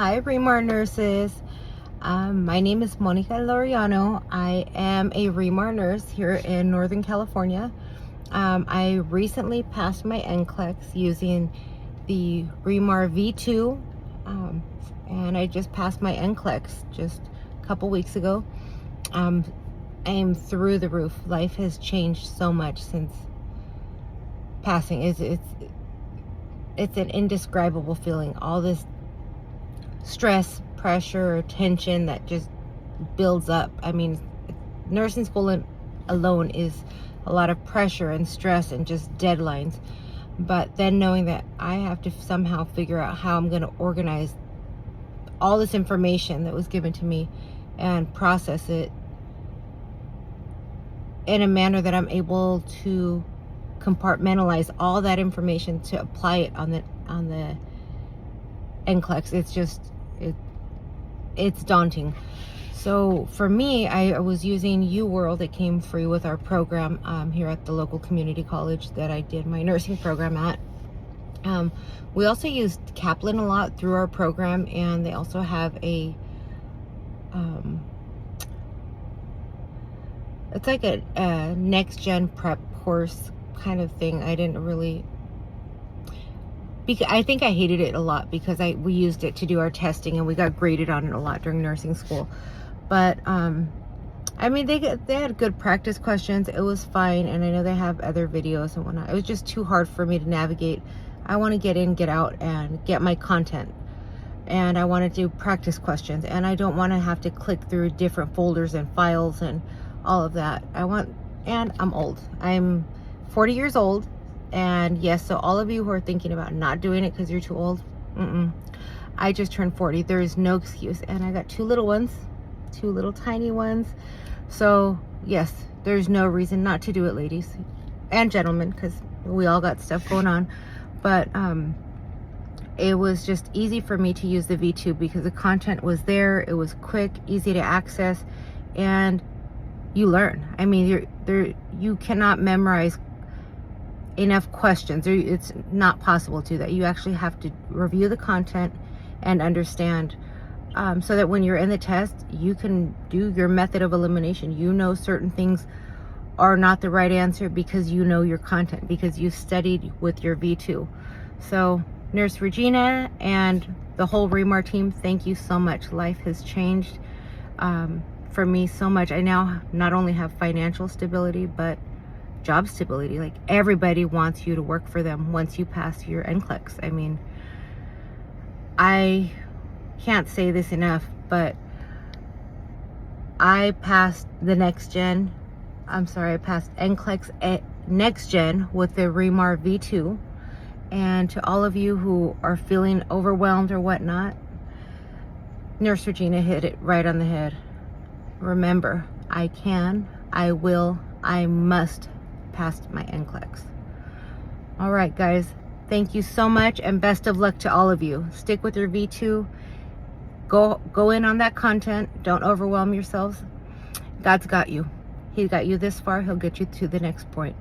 Hi, ReMar nurses. My name is Monica Laureano. I am a ReMar nurse here in Northern California. I recently passed my NCLEX using the ReMar V2, and I just passed my NCLEX just a couple weeks ago. I am through the roof. Life has changed so much since passing. It's an indescribable feeling. All this stress, pressure, tension that just builds up. I mean, nursing school alone is a lot of pressure and stress and just deadlines. But then knowing that I have to somehow figure out how I'm going to organize all this information that was given to me and process it in a manner that I'm able to compartmentalize all that information to apply it on the NCLEX. It's daunting. So for me, I was using UWorld. It came free with our program here at the local community college that I did my nursing program at. We also used Kaplan a lot through our program, and they also have a it's like a next gen prep course kind of thing. I didn't really, because I think I hated it a lot because we used it to do our testing and we got graded on it a lot during nursing school. But I mean, they had good practice questions. It was fine, and I know they have other videos and whatnot. It was just too hard for me to navigate. I want to get in, get out, and get my content, and I want to do practice questions, and I don't want to have to click through different folders and files and all of that. And I'm old. I'm 40 years old. And yes, so all of you who are thinking about not doing it because you're too old, I just turned 40. There is no excuse. And I got two little ones, two little tiny ones. So yes, there's no reason not to do it, ladies and gentlemen, because we all got stuff going on. But it was just easy for me to use the V2 because the content was there. It was quick, easy to access, and you learn. I mean, you cannot memorize enough questions. It's not possible to do that. You actually have to review the content and understand, so that when you're in the test, you can do your method of elimination. You know certain things are not the right answer because you know your content, because you studied with your V2. So Nurse Regina and the whole ReMar team, thank you so much. Life has changed for me so much. I now not only have financial stability, but job stability. Like, everybody wants you to work for them once you pass your NCLEX. I mean, I can't say this enough, but I passed the I passed NCLEX next gen with the ReMar V2. And to all of you who are feeling overwhelmed or whatnot, Nurse Regina hit it right on the head. Remember, I can, I will, I must pass my NCLEX. All right, guys, thank you so much, and best of luck to all of you. Stick with your V2. Go in on that content. Don't overwhelm yourselves. God's got you. He got you this far. He'll get you to the next point.